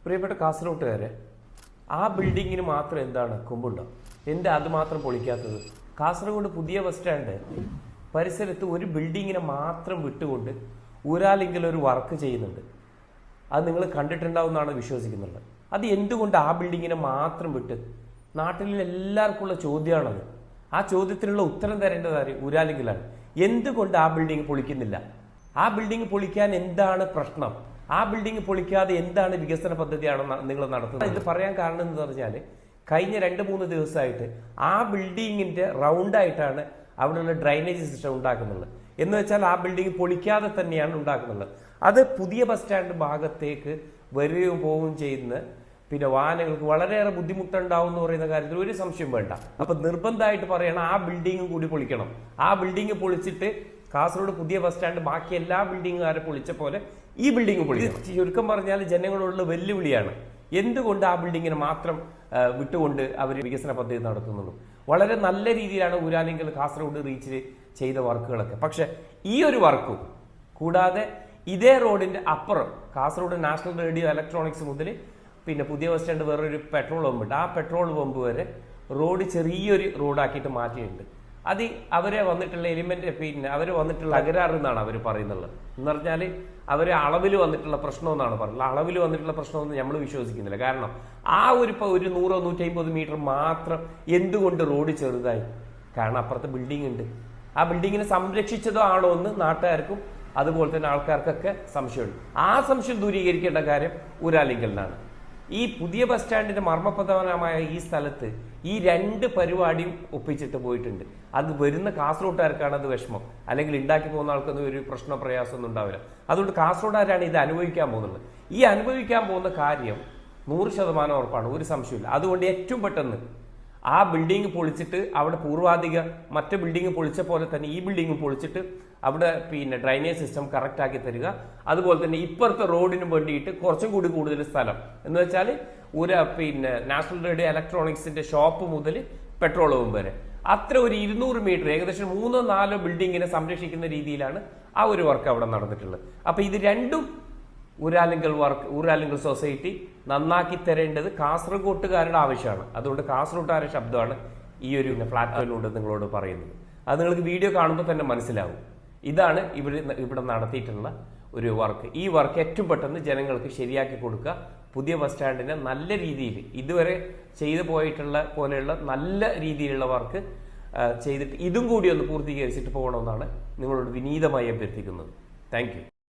പ്രിയപ്പെട്ട കാസർഗോട്ടുകാരെ, ആ ബിൽഡിങ്ങിന് മാത്രം എന്താണ് കുമ്പുണ്ടോ? എന്താ അത് മാത്രം പൊളിക്കാത്തത്? കാസർഗോഡ് പുതിയ ബസ് സ്റ്റാൻഡ് പരിസരത്ത് ഒരു ബിൽഡിങ്ങിനെ മാത്രം വിട്ടുകൊണ്ട് ഒരാളെങ്കിലും ഒരു വർക്ക് ചെയ്യുന്നുണ്ട്. അത് നിങ്ങൾ കണ്ടിട്ടുണ്ടാവുമെന്നാണ് വിശ്വസിക്കുന്നുള്ളത്. അത് എന്തുകൊണ്ട് ആ ബിൽഡിങ്ങിനെ മാത്രം വിട്ട്? നാട്ടിലെ എല്ലാവർക്കുള്ള ചോദ്യമാണത്. ആ ചോദ്യത്തിനുള്ള ഉത്തരം തരേണ്ടത് ആര്? ഊരാലെങ്കിലാണ്. എന്തുകൊണ്ട് ആ ബിൽഡിംഗ് പൊളിക്കുന്നില്ല? ആ ബിൽഡിംഗ് പൊളിക്കാൻ എന്താണ് പ്രശ്നം? ആ ബിൽഡിംഗ് പൊളിക്കാതെ എന്താണ് വികസന പദ്ധതിയാണ് നിങ്ങൾ നടത്തുന്നത്? ഇത് പറയാൻ കാരണം എന്ന് പറഞ്ഞാൽ കഴിഞ്ഞ 2-3 ദിവസമായിട്ട് ആ ബിൽഡിങ്ങിന്റെ റൗണ്ടായിട്ടാണ് അവിടെയുള്ള ഡ്രൈനേജ് സിസ്റ്റം ഉണ്ടാക്കുന്നത്. എന്ന് വെച്ചാൽ ആ ബിൽഡിംഗ് പൊളിക്കാതെ തന്നെയാണ് ഉണ്ടാക്കുന്നത്. അത് പുതിയ ബസ് സ്റ്റാൻഡ് ഭാഗത്തേക്ക് വരികയും പോവുകയും ചെയ്യുന്ന പിന്നെ വാഹനങ്ങൾക്ക് വളരെയേറെ ബുദ്ധിമുട്ടുണ്ടാവും എന്ന് പറയുന്ന കാര്യത്തിൽ ഒരു സംശയം വേണ്ട. അപ്പൊ നിർബന്ധമായിട്ട് പറയണം, ആ ബിൽഡിംഗ് കൂടി പൊളിക്കണം. ആ ബിൽഡിംഗ് പൊളിച്ചിട്ട് കാസർഗോഡ് പുതിയ ബസ് സ്റ്റാൻഡ് ബാക്കി എല്ലാ ബിൽഡിങ്ങുകാരെ പൊളിച്ച പോലെ ഈ ബിൽഡിംഗ് പൊളിക്കണം. ചുരുക്കം പറഞ്ഞാൽ ജനങ്ങളോടുള്ള വെല്ലുവിളിയാണ്. എന്തുകൊണ്ട് ആ ബിൽഡിങ്ങിനെ മാത്രം വിട്ടുകൊണ്ട് അവർ വികസന പദ്ധതി നടത്തുന്നുള്ളൂ? വളരെ നല്ല രീതിയിലാണ് ഊരാലെങ്കിൽ കാസർഗോഡ് റീച്ചിൽ ചെയ്ത വർക്കുകളൊക്കെ. പക്ഷെ ഈ ഒരു വർക്കും കൂടാതെ ഇതേ റോഡിന്റെ അപ്പുറം കാസർഗോഡ് നാഷണൽ റേഡിയോ ഇലക്ട്രോണിക്സ് മുതൽ പിന്നെ പുതിയ ബസ് സ്റ്റാൻഡ് വേറൊരു പെട്രോൾ പമ്പ് ഉണ്ട്. ആ പെട്രോൾ പമ്പ് വരെ റോഡ് ചെറിയൊരു റോഡാക്കിയിട്ട് മാറ്റിയിട്ടുണ്ട്. അത് അവരെ വന്നിട്ടുള്ള എലിമെന്റ് പിന്നെ അവർ വന്നിട്ടുള്ള തകരാറ് എന്നാണ് അവർ പറയുന്നത്. എന്ന് പറഞ്ഞാൽ അവരെ അളവിൽ വന്നിട്ടുള്ള പ്രശ്നം എന്നാണ് പറയുന്നത്. അളവിൽ വന്നിട്ടുള്ള പ്രശ്നമൊന്നും നമ്മൾ വിശ്വസിക്കുന്നില്ല. കാരണം ആ ഒരു 100-150 മീറ്റർ മാത്രം എന്തുകൊണ്ട് റോഡ് ചെറുതായി? കാരണം അപ്പുറത്തെ ബിൽഡിംഗ് ഉണ്ട്. ആ ബിൽഡിങ്ങിനെ സംരക്ഷിച്ചതോ ആണോ എന്ന് നാട്ടുകാർക്കും അതുപോലെ തന്നെ ആൾക്കാർക്കൊക്കെ സംശയമുണ്ട്. ആ സംശയം ദൂരീകരിക്കേണ്ട കാര്യം ഊരാലെങ്കലിനാണ്. ഈ പുതിയ ബസ് സ്റ്റാൻഡിന്റെ മർമ്മപ്രധാനമായ ഈ സ്ഥലത്ത് ഈ 2 പരിപാടിയും ഒപ്പിച്ചിട്ട് പോയിട്ടുണ്ട്. അത് വരുന്ന കാസർഗോട്ടുകാർക്കാണ് അത് വിഷമം. അല്ലെങ്കിൽ ഉണ്ടാക്കി പോകുന്ന ആൾക്കൊന്നും ഒരു പ്രശ്ന പ്രയാസമൊന്നും ഉണ്ടാവില്ല. അതുകൊണ്ട് കാസർഗോഡുകാരാണ് ഇത് അനുഭവിക്കാൻ പോകുന്നത്. ഈ അനുഭവിക്കാൻ പോകുന്ന കാര്യം 100% ഉറപ്പാണ്, ഒരു സംശയമില്ല. അതുകൊണ്ട് ഏറ്റവും പെട്ടെന്ന് ആ ബിൽഡിംഗ് പൊളിച്ചിട്ട് അവിടെ പൂർവാധിക മറ്റു ബിൽഡിംഗ് പൊളിച്ച പോലെ തന്നെ ഈ ബിൽഡിംഗ് പൊളിച്ചിട്ട് അവിടെ പിന്നെ ഡ്രൈനേജ് സിസ്റ്റം കറക്റ്റ് ആക്കി തരിക. അതുപോലെ തന്നെ ഇപ്പുറത്തെ റോഡിന് വേണ്ടിയിട്ട് കുറച്ചും കൂടി കൂടുതൽ സ്ഥലം എന്ന് വെച്ചാൽ ഒരു പിന്നെ നാഷണൽ റേഡിയോ ഇലക്ട്രോണിക്സിന്റെ ഷോപ്പ് മുതൽ പെട്രോൾ പമ്പ് വരെ അത്ര ഒരു 200 മീറ്റർ ഏകദേശം 3-4 ബിൽഡിങ്ങിനെ സംരക്ഷിക്കുന്ന രീതിയിലാണ് ആ ഒരു വർക്ക് അവിടെ നടന്നിട്ടുള്ളത്. അപ്പൊ ഇത് രണ്ടും ഊരാലെങ്കൽ സൊസൈറ്റി നന്നാക്കി തരേണ്ടത് കാസർഗോട്ടുകാരുടെ ആവശ്യമാണ്. അതുകൊണ്ട് കാസർഗോട്ടുകാരുടെ ശബ്ദമാണ് ഈ ഒരു പ്ലാറ്റ്ഫോമിലൂടെ നിങ്ങളോട് പറയുന്നത്. അത് നിങ്ങൾക്ക് വീഡിയോ കാണുമ്പോൾ തന്നെ മനസ്സിലാവും. ഇതാണ് ഇവിടെ നടത്തിയിട്ടുള്ള ഒരു വർക്ക്. ഈ വർക്ക് ഏറ്റവും പെട്ടെന്ന് ജനങ്ങൾക്ക് ശരിയാക്കി കൊടുക്കുക. പുതിയ ബസ് സ്റ്റാൻഡിനെ നല്ല രീതിയിൽ ഇതുവരെ ചെയ്തു പോയിട്ടുള്ള പോലെയുള്ള നല്ല രീതിയിലുള്ള വർക്ക് ചെയ്തിട്ട് ഇതും കൂടി ഒന്ന് പൂർത്തീകരിച്ചിട്ട് പോകണമെന്നാണ് നിങ്ങളോട് വിനീതമായി അഭ്യർത്ഥിക്കുന്നത്. Thank you.